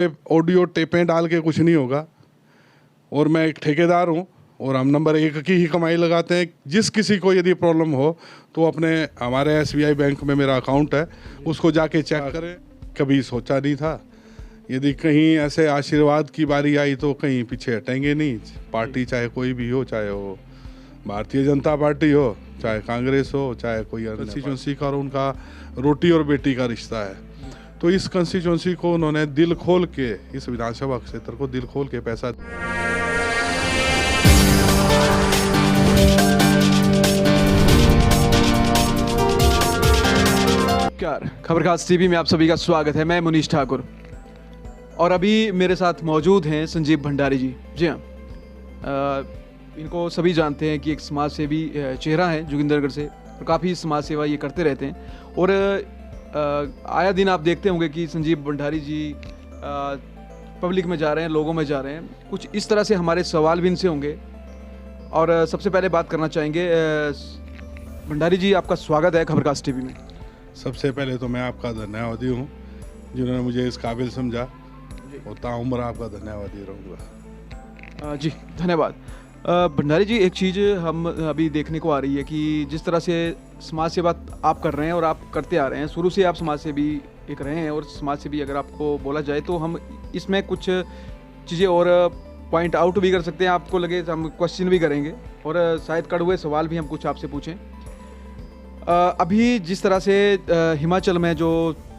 Audio टेपें डाल के कुछ नहीं होगा। और मैं एक ठेकेदार हूँ और हम नंबर 1 की ही कमाई लगाते हैं। जिस किसी को यदि प्रॉब्लम हो तो अपने हमारे SBI बैंक में मेरा अकाउंट है, उसको जाके चेक करें। कभी सोचा नहीं था यदि कहीं ऐसे आशीर्वाद की बारी आई तो कहीं पीछे हटेंगे नहीं। पार्टी चाहे कोई भी हो, चाहे वो भारतीय जनता पार्टी हो, चाहे कांग्रेस हो, चाहे कोई कंस्टिट्यूंसी का, और उनका रोटी और बेटी का रिश्ता है। तो इस कंस्टिट्यूंसी को उन्होंने दिल खोल के, इस विधानसभा क्षेत्र को दिल खोल के पैसा खबरखास टीवी में आप सभी का स्वागत है। मैं मुनीश ठाकुर और अभी मेरे साथ मौजूद हैं संजीव भंडारी जी। जी हाँ, इनको सभी जानते हैं कि एक समाज सेवी चेहरा है जोगिंदरगढ़ से, और काफ़ी समाज सेवा ये करते रहते हैं। और आया दिन आप देखते होंगे कि संजीव भंडारी जी पब्लिक में जा रहे हैं, लोगों में जा रहे हैं। कुछ इस तरह से हमारे सवाल भी इनसे होंगे। और सबसे पहले बात करना चाहेंगे, भंडारी जी आपका स्वागत है खबरखास टीवी में। सबसे पहले तो मैं आपका धन्यवादी हूँ जिन्होंने मुझे इस काबिल समझा, और ताउम्र आपका धन्यवादी रहूँगा। जी धन्यवाद। भंडारी जी, एक चीज़ हम अभी देखने को आ रही है कि जिस तरह से समाज सेवा आप कर रहे हैं और आप करते आ रहे हैं, शुरू से आप समाज सेवी एक रहे हैं, और समाज सेवी अगर आपको बोला जाए तो हम इसमें कुछ चीज़ें और पॉइंट आउट भी कर सकते हैं। आपको लगे तो हम क्वेश्चन भी करेंगे, और शायद कड़वे सवाल भी हम कुछ आपसे पूछें। अभी जिस तरह से हिमाचल में जो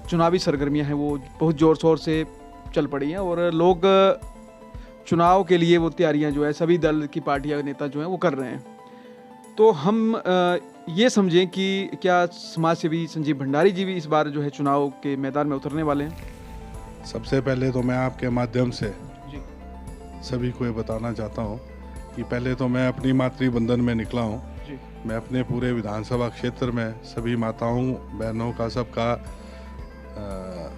चुनावी सरगर्मियां हैं वो बहुत ज़ोर शोर से चल पड़ी हैं, और लोग चुनाव के लिए वो तैयारियां जो है सभी दल की पार्टियां, नेता जो हैं वो कर रहे हैं। तो हम ये समझें कि क्या समाज सेवी संजीव भंडारी जी भी इस बार जो है चुनाव के मैदान में उतरने वाले हैं? सबसे पहले तो मैं आपके माध्यम से जी सभी को ये बताना चाहता हूँ कि पहले तो मैं अपनी मातृबंधन में निकला हूँ। मैं अपने पूरे विधानसभा क्षेत्र में सभी माताओं बहनों का, सबका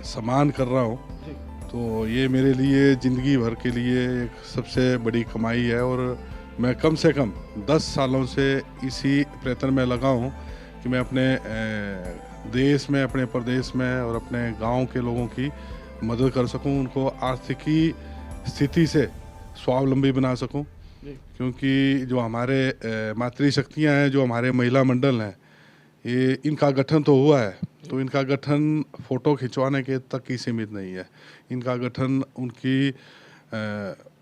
सम्मान कर रहा हूँ। तो ये मेरे लिए ज़िंदगी भर के लिए एक सबसे बड़ी कमाई है, और मैं कम से कम 10 सालों से इसी प्रयत्न में लगा हूँ कि मैं अपने देश में, अपने प्रदेश में और अपने गांव के लोगों की मदद कर सकूं, उनको आर्थिकी स्थिति से स्वावलंबी बना सकूं। क्योंकि जो हमारे मातृशक्तियाँ हैं, जो हमारे महिला मंडल हैं, ये इनका गठन तो हुआ है, तो इनका गठन फ़ोटो खिंचवाने के तक ही सीमित नहीं है। इनका गठन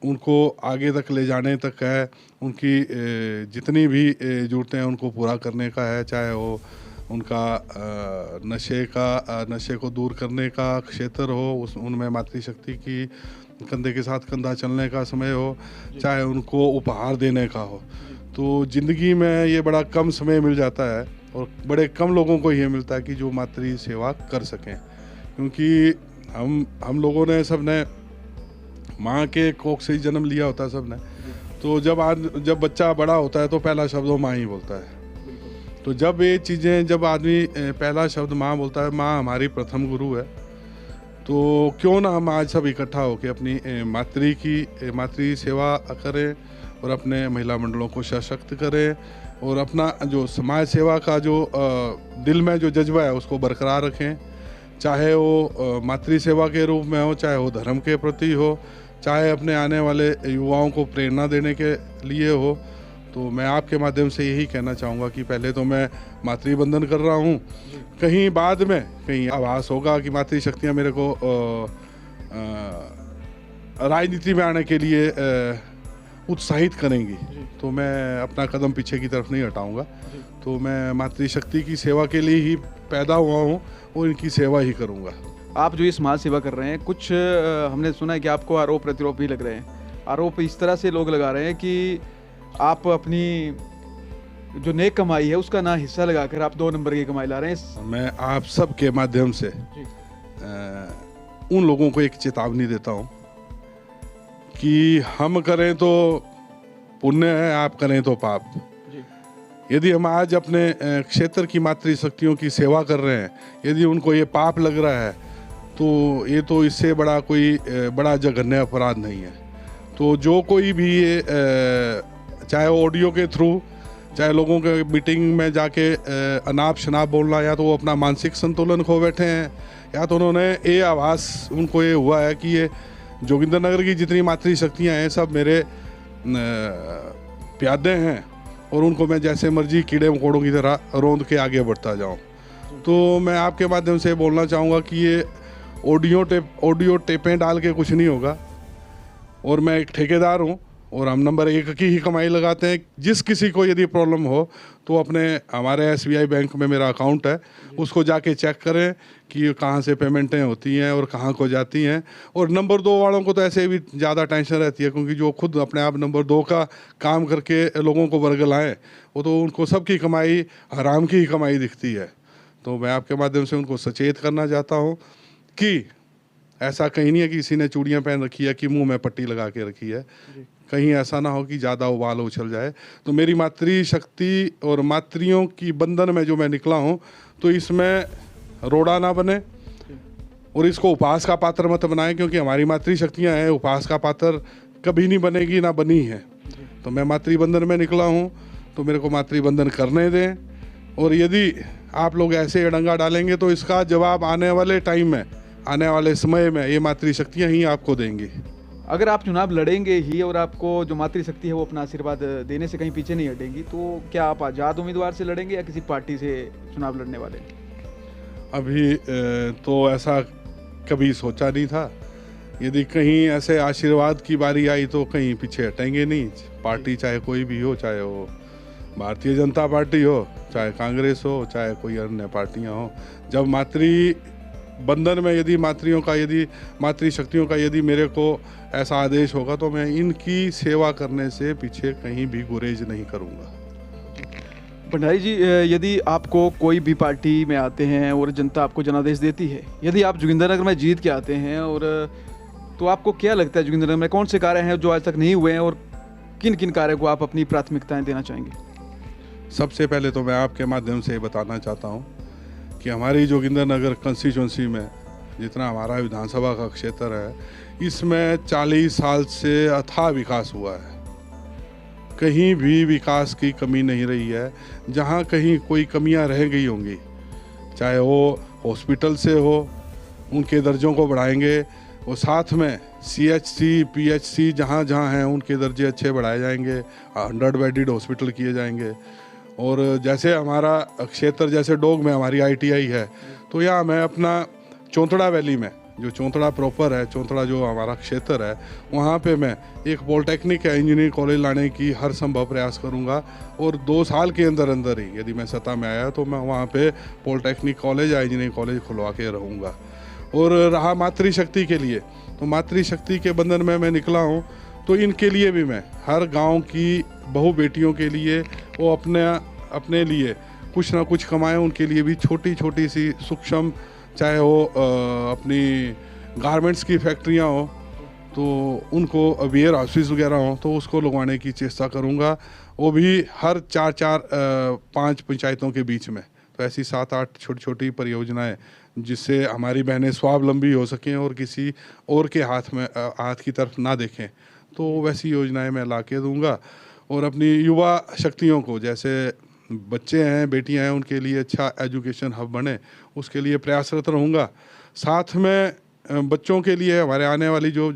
उनको आगे तक ले जाने तक है, उनकी जितनी भी ज़रूरतें हैं उनको पूरा करने का है। चाहे वो उनका नशे को दूर करने का क्षेत्र हो, उनमें मातृशक्ति की कंधे के साथ कंधा चलने का समय हो, चाहे उनको उपहार देने का हो। तो ज़िंदगी में ये बड़ा कम समय मिल जाता है, और बड़े कम लोगों को ये मिलता है कि जो मातृ सेवा कर सकें। क्योंकि हम लोगों ने, सब ने माँ के कोख से ही जन्म लिया होता है, सब ने। तो जब बच्चा बड़ा होता है तो पहला शब्द वो माँ ही बोलता है। तो जब ये चीज़ें, जब आदमी पहला शब्द माँ बोलता है, माँ हमारी प्रथम गुरु है, तो क्यों ना हम आज सब इकट्ठा होकर अपनी मातृ सेवा करें, और अपने महिला मंडलों को सशक्त करें, और अपना जो समाज सेवा का जो दिल में जो जज्बा है उसको बरकरार रखें। चाहे वो मातृ सेवा के रूप में हो, चाहे वो धर्म के प्रति हो, चाहे अपने आने वाले युवाओं को प्रेरणा देने के लिए हो। तो मैं आपके माध्यम से यही कहना चाहूँगा कि पहले तो मैं मातृबंधन कर रहा हूँ, कहीं बाद में कहीं आभास होगा कि मातृशक्तियाँ मेरे को राजनीति में आने के लिए उत्साहित करेंगी, तो मैं अपना कदम पीछे की तरफ नहीं हटाऊंगा। तो मैं मातृशक्ति की सेवा के लिए ही पैदा हुआ हूँ, और इनकी सेवा ही करूँगा। आप जो ये समाज सेवा कर रहे हैं, कुछ हमने सुना है कि आपको आरोप प्रतिरोप भी लग रहे हैं। आरोप इस तरह से लोग लगा रहे हैं कि आप अपनी जो नेक कमाई है उसका ना हिस्सा लगाकर आप 2 नंबर की कमाई ला रहे हैं। मैं आप सब के माध्यम से उन लोगों को एक चेतावनी देता हूँ कि हम करें तो पुण्य है, आप करें तो पाप। यदि हम आज अपने क्षेत्र की मातृशक्तियों की सेवा कर रहे हैं, यदि उनको ये पाप लग रहा है, तो ये तो इससे बड़ा कोई बड़ा जघन्य अपराध नहीं है। तो जो कोई भी ये चाहे ऑडियो के थ्रू, चाहे लोगों के मीटिंग में जाके अनाप शनाप बोलना, या तो वो अपना मानसिक संतुलन खो बैठे हैं, या तो उन्होंने ये आभास उनको ये हुआ है कि ये जोगिंदरनगर की जितनी मातृशक्तियाँ हैं सब मेरे प्यादे हैं और उनको मैं जैसे मर्जी कीड़े मकोड़ों की तरह रौंद के आगे बढ़ता जाऊँ। तो मैं आपके माध्यम से बोलना चाहूँगा कि ये ऑडियो टेपें डाल के कुछ नहीं होगा। और मैं एक ठेकेदार हूँ और हम नंबर 1 की ही कमाई लगाते हैं। जिस किसी को यदि प्रॉब्लम हो तो अपने हमारे SBI बैंक में मेरा अकाउंट है, उसको जाके चेक करें कि कहाँ से पेमेंटें होती हैं और कहाँ को जाती हैं। और नंबर 2 वालों को तो ऐसे भी ज़्यादा टेंशन रहती है, क्योंकि जो खुद अपने आप नंबर 2 का काम करके लोगों को बरगलाएं, वो तो उनको सबकी कमाई हराम की ही कमाई दिखती है। तो मैं आपके माध्यम से उनको सचेत करना चाहता हूँ कि ऐसा कहीं नहीं है कि किसी ने चूड़ियाँ पहन रखी है कि मुंह में पट्टी लगा के रखी है, कहीं ऐसा ना हो कि ज़्यादा उबाल उछल जाए। तो मेरी मातृशक्ति और मातृयों की बंधन में जो मैं निकला हूँ, तो इसमें रोड़ा ना बने और इसको उपहास का पात्र मत बनाएं, क्योंकि हमारी मातृशक्तियाँ हैं, उपहास का पात्र कभी नहीं बनेगी, ना बनी है। तो मैं मातृबंधन में निकला हूँ, तो मेरे को मातृबंधन करने दें। और यदि आप लोग ऐसे अड़ंगा डालेंगे तो इसका जवाब आने वाले टाइम में, आने वाले समय में ये मातृशक्तियाँ ही आपको देंगी। अगर आप चुनाव लड़ेंगे ही और आपको जो मातृशक्ति है वो अपना आशीर्वाद देने से कहीं पीछे नहीं हटेंगी, तो क्या आप आज़ाद उम्मीदवार से लड़ेंगे या किसी पार्टी से चुनाव लड़ने वाले? अभी तो ऐसा कभी सोचा नहीं था। यदि कहीं ऐसे आशीर्वाद की बारी आई तो कहीं पीछे हटेंगे नहीं। पार्टी चाहे कोई भी हो, चाहे वो भारतीय जनता पार्टी हो, चाहे कांग्रेस हो, चाहे कोई अन्य पार्टियां हो, जब बंधन में यदि मातृशक्तियों का यदि मेरे को ऐसा आदेश होगा तो मैं इनकी सेवा करने से पीछे कहीं भी गुरेज नहीं करूंगा। भंडारी जी, यदि आपको कोई भी पार्टी में आते हैं और जनता आपको जनादेश देती है, यदि आप जोगिंदरनगर में जीत के आते हैं, और तो आपको क्या लगता है जोगिंदरनगर में कौन से कार्य हैं जो आज तक नहीं हुए हैं और किन किन कार्यों को आप अपनी प्राथमिकताएं देना चाहेंगे? सबसे पहले तो मैं आपके माध्यम से बताना चाहता हूँ कि हमारी जोगिंदरनगर कंस्टिट्यूंसी में जितना हमारा विधानसभा का क्षेत्र है, इसमें 40 साल से अथाह विकास हुआ है। कहीं भी विकास की कमी नहीं रही है। जहाँ कहीं कोई कमियां रह गई होंगी, चाहे वो हॉस्पिटल से हो, उनके दर्जों को बढ़ाएंगे, और साथ में CHC PHC जहाँ जहाँ हैं उनके दर्जे अच्छे बढ़ाए जाएंगे, 100 बेडेड हॉस्पिटल किए जाएंगे। और जैसे हमारा क्षेत्र, जैसे डोग में हमारी ITI है, तो यहाँ मैं अपना चौंतड़ा वैली में, जो चौंतड़ा प्रॉपर है, चौंतड़ा जो हमारा क्षेत्र है, वहाँ पे मैं एक पॉलिटेक्निक या इंजीनियरिंग कॉलेज लाने की हर संभव प्रयास करूँगा। और 2 साल के अंदर अंदर ही यदि मैं सत्ता में आया तो मैं वहाँ पे पॉलिटेक्निक कॉलेज या इंजीनियरिंग कॉलेज खुलवा के रहूँगा। और रहा मातृशक्ति के लिए, तो मातृशक्ति के बंधन में मैं निकला हूँ, तो इनके लिए भी मैं हर गांव की बहू बेटियों के लिए वो अपने लिए कुछ ना कुछ कमाएं। उनके लिए भी छोटी छोटी सी सूक्ष्म, चाहे वो अपनी गारमेंट्स की फैक्ट्रियां हो, तो उनको वेयर हाउसेस वगैरह हो, तो उसको लगवाने की चेष्टा करूंगा। वो भी हर 4-5 पंचायतों के बीच में। तो ऐसी 7-8 छोटी छोटी परियोजनाएं जिससे हमारी बहनें स्वावलंबी हो सकें और किसी और के हाथ की तरफ ना देखें, तो वैसी योजनाएं मैं ला के दूँगा। और अपनी युवा शक्तियों को, जैसे बच्चे हैं, बेटियां हैं, उनके लिए अच्छा एजुकेशन हब बने, उसके लिए प्रयासरत रहूँगा। साथ में बच्चों के लिए, हमारे आने वाली जो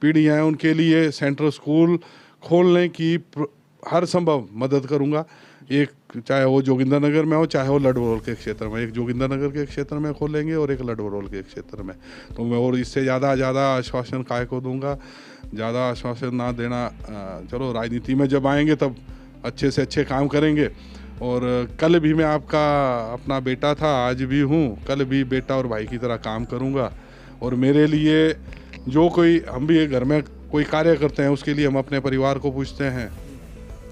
पीढ़ियाँ हैं उनके लिए सेंट्रल स्कूल खोलने की हर संभव मदद करूँगा। एक चाहे वो जोगिंदरनगर में हो, चाहे वो लडवरोल के क्षेत्र में, एक जोगिंदरनगर के क्षेत्र में खोलेंगे और एक लडवरोल के क्षेत्र में। तो मैं और इससे ज़्यादा आश्वासन काय को दूंगा। ज़्यादा आश्वासन ना देना, चलो राजनीति में जब आएंगे तब अच्छे से अच्छे काम करेंगे। और कल भी मैं आपका अपना बेटा था, आज भी हूँ, कल भी बेटा और भाई की तरह काम करूँगा। और मेरे लिए जो कोई, हम भी घर में कोई कार्य करते हैं उसके लिए हम अपने परिवार को पूछते हैं।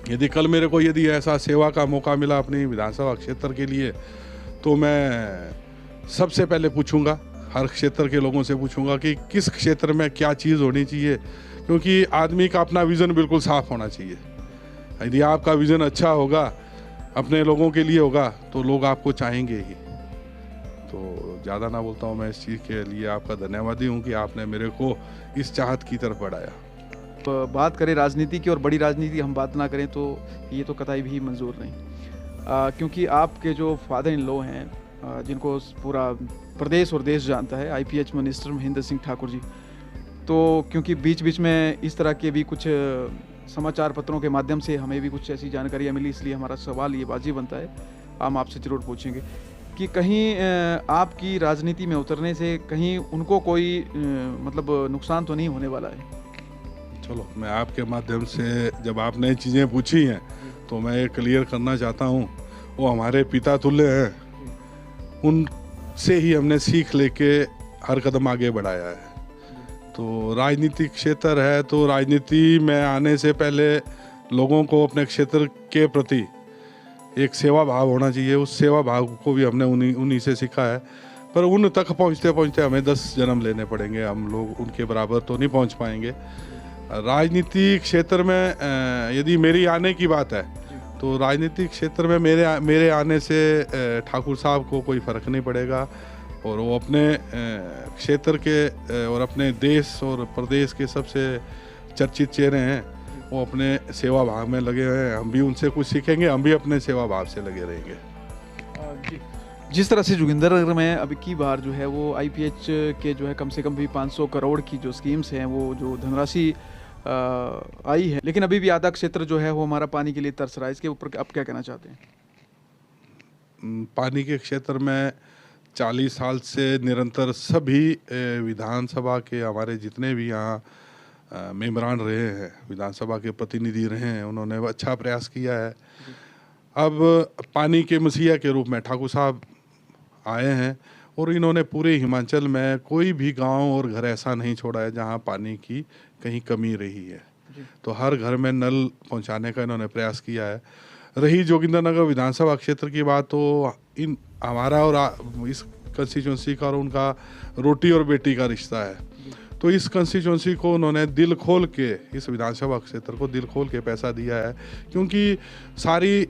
यदि कल मेरे को ऐसा सेवा का मौका मिला अपनी विधानसभा क्षेत्र के लिए, तो मैं सबसे पहले पूछूंगा, हर क्षेत्र के लोगों से पूछूंगा कि किस क्षेत्र में क्या चीज़ होनी चाहिए, क्योंकि आदमी का अपना विज़न बिल्कुल साफ होना चाहिए। यदि आपका विज़न अच्छा होगा, अपने लोगों के लिए होगा, तो लोग आपको चाहेंगे ही। तो ज़्यादा ना बोलता हूँ, मैं इस चीज़ के लिए आपका धन्यवादी हूँ कि आपने मेरे को इस चाहत की तरफ बढ़ाया। बात करें राजनीति की और बड़ी राजनीति हम बात ना करें तो ये तो कतई भी मंजूर नहीं, क्योंकि आपके जो फादर इन लॉ हैं जिनको पूरा प्रदेश और देश जानता है, आईपीएच मिनिस्टर महेंद्र सिंह ठाकुर जी। तो क्योंकि बीच बीच में इस तरह के भी कुछ समाचार पत्रों के माध्यम से हमें भी कुछ ऐसी जानकारियाँ मिली, इसलिए हमारा सवाल ये वाजिब बनता है, हम आपसे ज़रूर पूछेंगे कि कहीं आपकी राजनीति में उतरने से कहीं उनको कोई मतलब नुकसान तो नहीं होने वाला है? चलो, मैं आपके माध्यम से जब आपने चीज़ें पूछी हैं तो मैं ये क्लियर करना चाहता हूँ, वो हमारे पिता तुल्य हैं, उनसे ही हमने सीख लेके हर कदम आगे बढ़ाया है। तो राजनीतिक क्षेत्र है, तो राजनीति में आने से पहले लोगों को अपने क्षेत्र के प्रति एक सेवा भाव होना चाहिए। उस सेवा भाव को भी हमने उन्हीं से सीखा है, पर उन तक पहुँचते पहुँचते हमें 10 जन्म लेने पड़ेंगे, हम लोग उनके बराबर तो नहीं पहुँच पाएंगे। राजनीतिक क्षेत्र में यदि मेरी आने की बात है तो राजनीतिक क्षेत्र में मेरे आने से ठाकुर साहब को कोई फ़र्क नहीं पड़ेगा, और वो अपने क्षेत्र के और अपने देश और प्रदेश के सबसे चर्चित चेहरे हैं। वो अपने सेवा भाव में लगे हुए हैं, हम भी उनसे कुछ सीखेंगे, हम भी अपने सेवा भाव से लगे रहेंगे। जी, जिस तरह से जोगिंदरनगर में अभी की बार जो है वो आईपीएच के जो है कम से कम भी 500 करोड़ की जो स्कीम्स हैं, वो जो धनराशि आई है, लेकिन अभी भी आधा क्षेत्र जो है वो हमारा पानी के लिए तरस रहा है। इसके ऊपर आप क्या कहना चाहते हैं? पानी के क्षेत्र में 40 साल से निरंतर सभी विधानसभा के हमारे जितने भी यहाँ मेंबरान रहे हैं, विधानसभा के प्रतिनिधि रहे हैं, उन्होंने अच्छा प्रयास किया है। अब पानी के मसीहा के रूप में ठाकुर साहब आए हैं, और इन्होंने पूरे हिमाचल में कोई भी गांव और घर ऐसा नहीं छोड़ा है जहां पानी की कहीं कमी रही है। तो हर घर में नल पहुंचाने का इन्होंने प्रयास किया है। रही जोगिंदरनगर विधानसभा क्षेत्र की बात, तो इन हमारा और इस कंस्टिट्यूंसी का और उनका रोटी और बेटी का रिश्ता है। तो इस कंस्टिट्यूंसी को उन्होंने दिल खोल के, इस विधानसभा क्षेत्र को दिल खोल के पैसा दिया है, क्योंकि सारी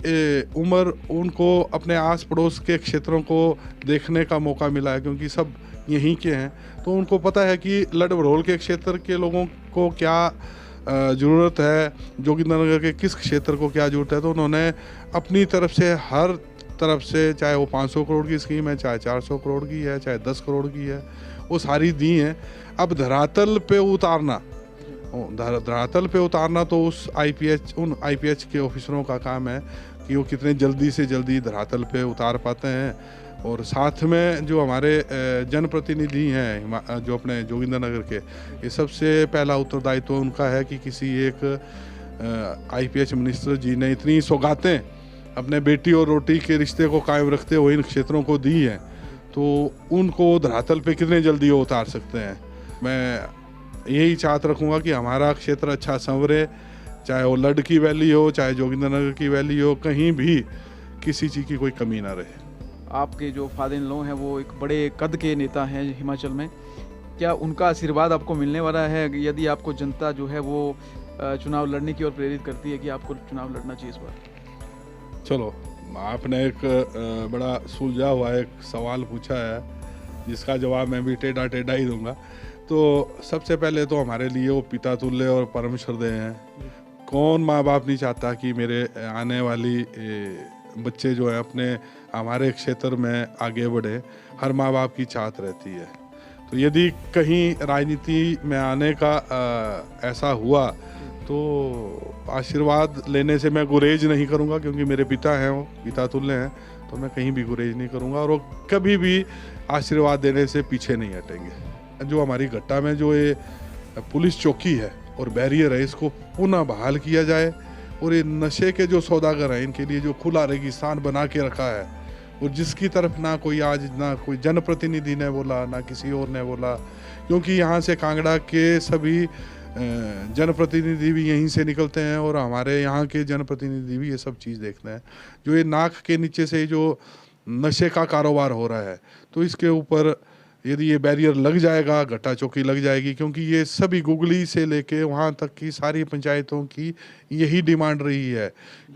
उम्र उनको अपने आस पड़ोस के क्षेत्रों को देखने का मौका मिला है, क्योंकि सब यहीं के हैं। तो उनको पता है कि लड़ भड़ोल के क्षेत्र के लोगों को क्या ज़रूरत है, जोगिंदरनगर के किस क्षेत्र को क्या ज़रूरत है। तो उन्होंने अपनी तरफ से हर तरफ से, चाहे वो 500 करोड़ की स्कीम है, चाहे 400 करोड़ की है, चाहे 10 करोड़ की है, वो सारी दी हैं। अब धरातल पे उतारना, धरातल पे उतारना तो उन आईपीएच के ऑफिसरों का काम है कि वो कितने जल्दी से जल्दी धरातल पे उतार पाते हैं। और साथ में जो हमारे जनप्रतिनिधि हैं जो अपने जोगिंदरनगर के, ये सबसे पहला उत्तरदायित्व तो उनका है कि किसी एक आईपीएच मिनिस्टर जी ने इतनी सौगातें अपने बेटी और रोटी के रिश्ते को कायम रखते हुए इन क्षेत्रों को दी हैं, तो उनको धरातल पे कितने जल्दी वो उतार सकते हैं। मैं यही चाहत रखूँगा कि हमारा क्षेत्र अच्छा संवरे, चाहे वो लड की वैली हो, चाहे जोगिंदरनगर की वैली हो, कहीं भी किसी चीज़ की कोई कमी ना रहे। आपके जो फादर इन लॉ हैं वो एक बड़े कद के नेता हैं हिमाचल में, क्या उनका आशीर्वाद आपको मिलने वाला है यदि आपको जनता जो है वो चुनाव लड़ने की ओर प्रेरित करती है कि आपको चुनाव लड़ना चाहिए इस बार? चलो, आपने एक बड़ा सुलझा हुआ एक सवाल पूछा है, जिसका जवाब मैं भी टेढ़ा टेढ़ा ही दूंगा। तो सबसे पहले तो हमारे लिए वो पिता तुल्य और परम श्रद्धेय हैं। कौन माँ बाप नहीं चाहता कि मेरे आने वाली बच्चे जो हैं अपने हमारे क्षेत्र में आगे बढ़े, हर माँ बाप की चाहत रहती है। तो यदि कहीं राजनीति में आने का ऐसा हुआ तो आशीर्वाद लेने से मैं गुरेज नहीं करूंगा, क्योंकि मेरे पिता हैं, वो पिता तुल्य हैं, तो मैं कहीं भी गुरेज नहीं करूंगा, और वो कभी भी आशीर्वाद देने से पीछे नहीं हटेंगे। जो हमारी घट्टा में जो ये पुलिस चौकी है और बैरियर है, इसको पुनः बहाल किया जाए, और ये नशे के जो सौदागर हैं इनके लिए जो खुला रेगिस्तान बना के रखा है, और जिसकी तरफ ना कोई जनप्रतिनिधि ने बोला, ना किसी और ने बोला, क्योंकि यहाँ से कांगड़ा के सभी जनप्रतिनिधि भी यहीं से निकलते हैं, और हमारे यहाँ के जनप्रतिनिधि भी ये सब चीज़ देखते हैं। जो ये नाक के नीचे से जो नशे का कारोबार हो रहा है, तो इसके ऊपर यदि ये बैरियर लग जाएगा, घट्टा चौकी लग जाएगी, क्योंकि ये सभी गुगली से लेके वहाँ तक की सारी पंचायतों की यही डिमांड रही है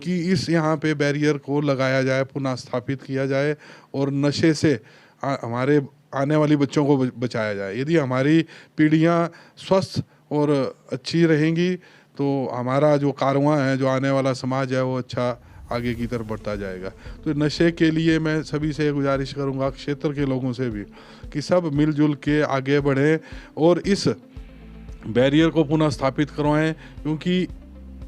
कि इस यहाँ पे बैरियर को लगाया जाए, पुनः स्थापित किया जाए, और नशे से हमारे आने वाली बच्चों को बचाया जाए। यदि हमारी पीढ़ियाँ स्वस्थ और अच्छी रहेंगी तो हमारा जो कारवां है, जो आने वाला समाज है, वो अच्छा आगे की तरफ बढ़ता जाएगा। तो नशे के लिए मैं सभी से गुजारिश करूंगा, क्षेत्र के लोगों से भी, कि सब मिलजुल के आगे बढ़ें और इस बैरियर को पुनः स्थापित करवाएं, क्योंकि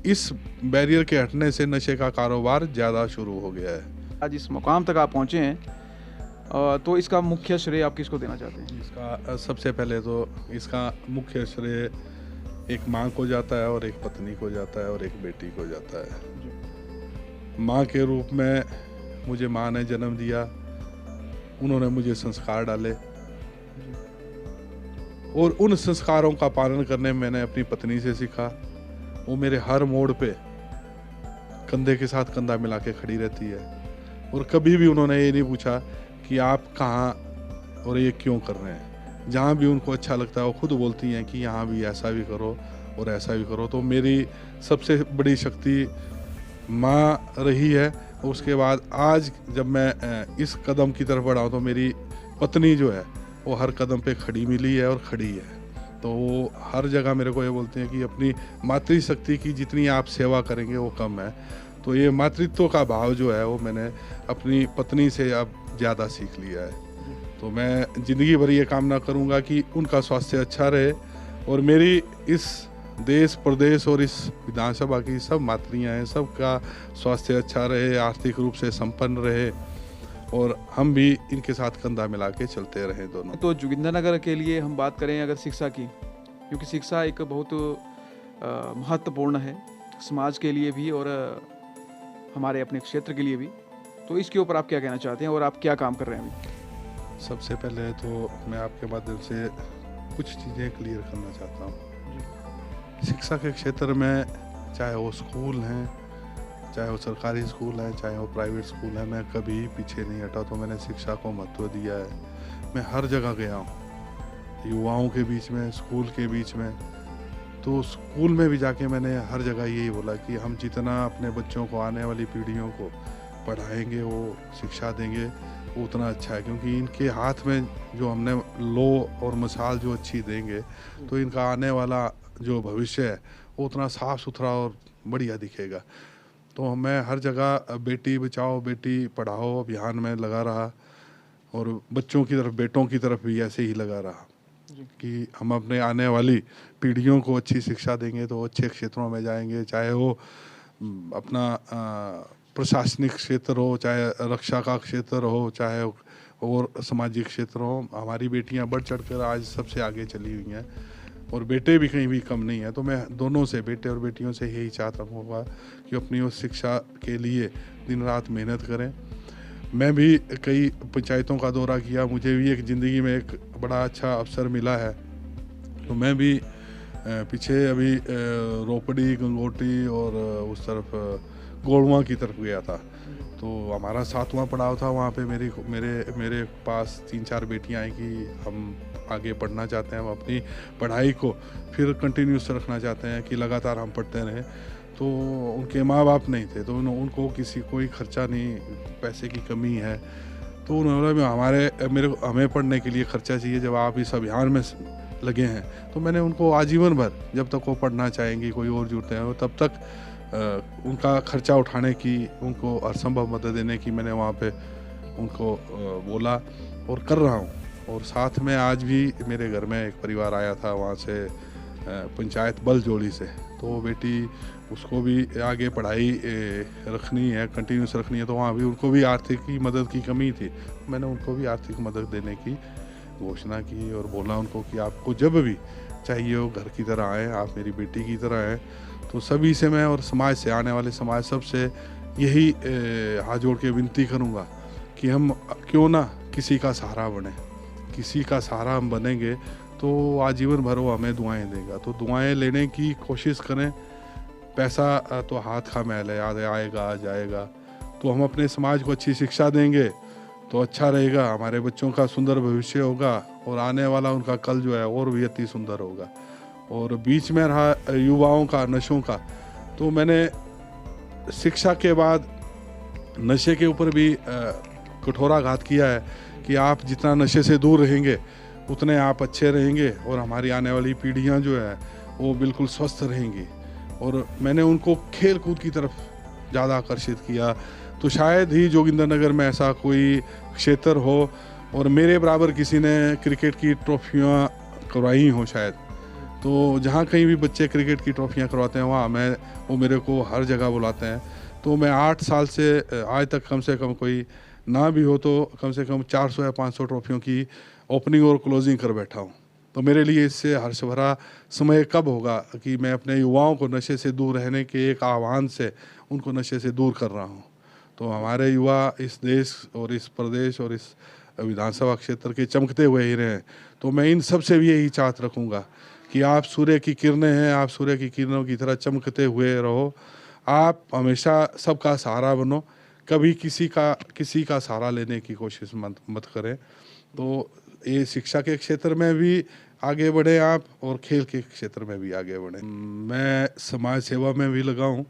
इस बैरियर के हटने से नशे का कारोबार ज़्यादा शुरू हो गया है। आज इस मुकाम तक आप पहुँचे हैं, तो इसका मुख्य श्रेय आप किसको देना चाहते हैं? इसका सबसे पहले तो इसका मुख्य श्रेय एक माँ को जाता है और एक पत्नी को जाता है और एक बेटी को जाता है। माँ के रूप में मुझे माँ ने जन्म दिया, उन्होंने मुझे संस्कार डाले और उन संस्कारों का पालन करने मैंने अपनी पत्नी से सीखा। वो मेरे हर मोड़ पे कंधे के साथ कंधा मिला के खड़ी रहती है और कभी भी उन्होंने ये नहीं पूछा कि आप कहाँ और ये क्यों कर रहे हैं। जहाँ भी उनको अच्छा लगता है वो खुद बोलती हैं कि यहाँ भी ऐसा भी करो और ऐसा भी करो। तो मेरी सबसे बड़ी शक्ति माँ रही है। उसके बाद आज जब मैं इस कदम की तरफ बढ़ा हूँ तो मेरी पत्नी जो है वो हर कदम पे खड़ी मिली है और खड़ी है। तो वो हर जगह मेरे को ये बोलते हैं कि अपनी मातृशक्ति की जितनी आप सेवा करेंगे वो कम है। तो ये मातृत्व का भाव जो है वो मैंने अपनी पत्नी से अब ज़्यादा सीख लिया है। तो मैं ज़िंदगी भर ये कामना करूँगा कि उनका स्वास्थ्य अच्छा रहे और मेरी इस देश प्रदेश और इस विधानसभा की सब मातृयाँ हैं, सबका स्वास्थ्य अच्छा रहे, आर्थिक रूप से संपन्न रहे और हम भी इनके साथ कंधा मिला के चलते रहें दोनों। तो जोगिंदरनगर के लिए हम बात करें अगर शिक्षा की, क्योंकि शिक्षा एक बहुत महत्वपूर्ण है समाज के लिए भी और हमारे अपने क्षेत्र के लिए भी, तो इसके ऊपर आप क्या कहना चाहते हैं और आप क्या काम कर रहे हैं अभी? सबसे पहले तो मैं आपके माध्यम से कुछ चीज़ें क्लियर करना चाहता हूँ। शिक्षा के क्षेत्र में चाहे वो स्कूल हैं, चाहे वो सरकारी स्कूल हैं, चाहे वो प्राइवेट स्कूल हैं, मैं कभी पीछे नहीं हटा। तो मैंने शिक्षा को महत्व दिया है। मैं हर जगह गया हूँ, युवाओं के बीच में, स्कूल के बीच में। तो स्कूल में भी जाके मैंने हर जगह यही बोला कि हम जितना अपने बच्चों को, आने वाली पीढ़ियों को पढ़ाएंगे, वो शिक्षा देंगे, वो उतना अच्छा है। क्योंकि इनके हाथ में जो हमने लो और मिसाल जो अच्छी देंगे तो इनका आने वाला जो भविष्य है वो उतना साफ़ सुथरा और बढ़िया दिखेगा। तो मैं हर जगह बेटी बचाओ बेटी पढ़ाओ अभियान में लगा रहा और बच्चों की तरफ, बेटों की तरफ भी ऐसे ही लगा रहा कि हम अपने आने वाली पीढ़ियों को अच्छी शिक्षा देंगे तो अच्छे क्षेत्रों में जाएंगे। चाहे वो अपना प्रशासनिक क्षेत्र हो, चाहे रक्षा का क्षेत्र हो, चाहे और सामाजिक क्षेत्र हो। हमारी बेटियां बढ़ चढ़कर आज सबसे आगे चली हुई हैं और बेटे भी कहीं भी कम नहीं है। तो मैं दोनों से, बेटे और बेटियों से यही चाहता हूँ कि अपनी उस शिक्षा के लिए दिन रात मेहनत करें। मैं भी कई पंचायतों का दौरा किया, मुझे भी एक ज़िंदगी में एक बड़ा अच्छा अवसर मिला है। तो मैं भी पीछे अभी रोपड़ी, गंगोटी और उस तरफ गोलवा की तरफ गया था। तो हमारा 7वां पड़ाव था। वहाँ पे मेरे पास 3-4 बेटियाँ आई कि हम आगे पढ़ना चाहते हैं, हम अपनी पढ़ाई को फिर कंटिन्यूस रखना चाहते हैं कि लगातार हम पढ़ते रहें। तो उनके माँ बाप नहीं थे, तो उनको कोई खर्चा नहीं, पैसे की कमी है। तो उन्होंने हमें पढ़ने के लिए खर्चा चाहिए, जब आप इस अभियान में लगे हैं। तो मैंने उनको आजीवन भर, जब तक वो पढ़ना चाहेंगी, कोई और जुड़ते हैं, तब तक उनका खर्चा उठाने की, उनको असंभव मदद देने की मैंने वहाँ पे उनको बोला और कर रहा हूँ। और साथ में आज भी मेरे घर में एक परिवार आया था वहाँ से, पंचायत बलजोड़ी से। तो वो बेटी, उसको भी आगे पढ़ाई रखनी है, कंटिन्यूस रखनी है। तो वहाँ भी उनको भी आर्थिक की मदद की कमी थी। मैंने उनको भी आर्थिक मदद देने की घोषणा की और बोला उनको कि आपको जब भी चाहिए हो घर की तरह आएँ, आप मेरी बेटी की तरह आएँ। तो सभी से मैं और समाज से, आने वाले समाज सबसे यही हाथ जोड़ के विनती करूँगा कि हम क्यों ना किसी का सहारा बने। किसी का सहारा हम बनेंगे तो आजीवन भर वो हमें दुआएं देगा। तो दुआएं लेने की कोशिश करें। पैसा तो हाथ का मैल है, आएगा जाएगा। तो हम अपने समाज को अच्छी शिक्षा देंगे तो अच्छा रहेगा, हमारे बच्चों का सुंदर भविष्य होगा और आने वाला उनका कल जो है और भी अति सुंदर होगा। और बीच में रहा युवाओं का, नशों का, तो मैंने शिक्षा के बाद नशे के ऊपर भी कठोराघात किया है कि आप जितना नशे से दूर रहेंगे उतने आप अच्छे रहेंगे और हमारी आने वाली पीढ़ियां जो है वो बिल्कुल स्वस्थ रहेंगी। और मैंने उनको खेल कूद की तरफ ज़्यादा आकर्षित किया। तो शायद ही जोगिंदरनगर में ऐसा कोई क्षेत्र हो और मेरे बराबर किसी ने क्रिकेट की ट्रॉफियाँ करवाई हों शायद। तो जहाँ कहीं भी बच्चे क्रिकेट की ट्रॉफियाँ करवाते हैं वहाँ वो मेरे को हर जगह बुलाते हैं। तो मैं 8 साल से आज तक कम से कम कोई ना भी हो तो कम से कम 400 या 500 ट्रॉफियों की ओपनिंग और क्लोजिंग कर बैठा हूँ। तो मेरे लिए इससे हर्ष भरा समय कब होगा कि मैं अपने युवाओं को नशे से दूर रहने के एक आह्वान से उनको नशे से दूर कर रहा हूँ। तो हमारे युवा इस देश और इस प्रदेश और इस विधानसभा क्षेत्र के चमकते हुए ही रहें। तो मैं इन सब से भी यही चाहत रखूँगा कि आप सूर्य की किरणें हैं, आप सूर्य की किरणों की तरह चमकते हुए रहो। आप हमेशा सबका सहारा बनो, कभी किसी का सहारा लेने की कोशिश मत करें। तो ये शिक्षा के क्षेत्र में भी आगे बढ़े आप और खेल के क्षेत्र में भी आगे बढ़े। मैं समाज सेवा में भी लगा हूँ,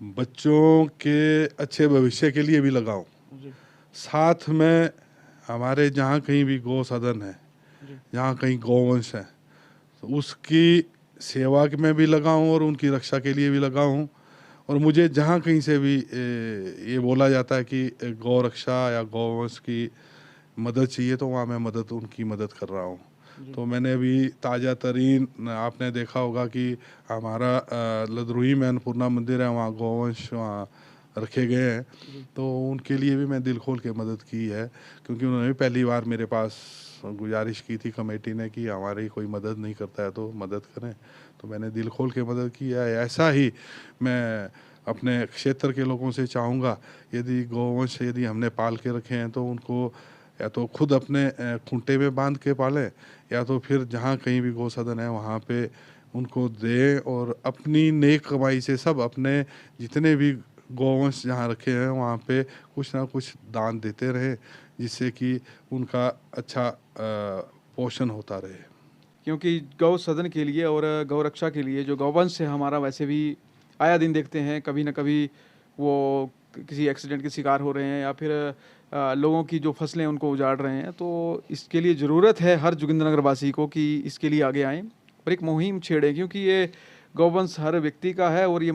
बच्चों के अच्छे भविष्य के लिए भी लगा हूँ। साथ में हमारे जहाँ कहीं भी गौ सदन है, जहाँ कहीं गौवंश है, तो उसकी सेवा में भी लगा हूँ और उनकी रक्षा के लिए भी लगा हूँ। और मुझे जहाँ कहीं से भी ये बोला जाता है कि गौ रक्षा या गौवंश की मदद चाहिए तो वहाँ मैं उनकी मदद कर रहा हूँ। तो मैंने अभी ताज़ा तरीन आपने देखा होगा कि हमारा लदरुही में अन्नपूर्णा मंदिर है, वहाँ गौवंश वहाँ रखे गए हैं। तो उनके लिए भी मैं दिल खोल के मदद की है, क्योंकि उन्होंने भी पहली बार मेरे पास गुजारिश की थी कमेटी ने कि हमारी कोई मदद नहीं करता है तो मदद करें। तो मैंने दिल खोल के मदद की है। ऐसा ही मैं अपने क्षेत्र के लोगों से चाहूँगा, यदि गौवंश यदि हमने पाल के रखे हैं तो उनको या तो खुद अपने खूंटे में बांध के पालें या तो फिर जहाँ कहीं भी गौसदन है वहाँ पे उनको दें और अपनी नेक कमाई से सब अपने जितने भी गौवंश जहाँ रखे हैं वहाँ पे कुछ ना कुछ दान देते रहें, जिससे कि उनका अच्छा पोषण होता रहे। क्योंकि गौ सदन के लिए और गौ रक्षा के लिए जो गौवंश है हमारा, वैसे भी आया दिन देखते हैं कभी ना कभी वो किसी एक्सीडेंट के शिकार हो रहे हैं या फिर लोगों की जो फसलें उनको उजाड़ रहे हैं। तो इसके लिए ज़रूरत है हर जोगिंदरनगर वासी को कि इसके लिए आगे आएँ और एक मुहिम छेड़ें, क्योंकि ये गौवंश हर व्यक्ति का है और ये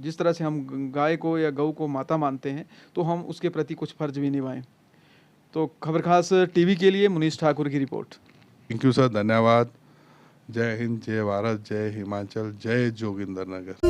जिस तरह से हम गाय को या गऊ को माता मानते हैं तो हम उसके प्रति कुछ फर्ज भी निभाएं। तो खबर खास टीवी के लिए मुनीश ठाकुर की रिपोर्ट। थैंक यू सर, धन्यवाद। जय हिंद, जय भारत, जय हिमाचल, जय जोगिंदरनगर।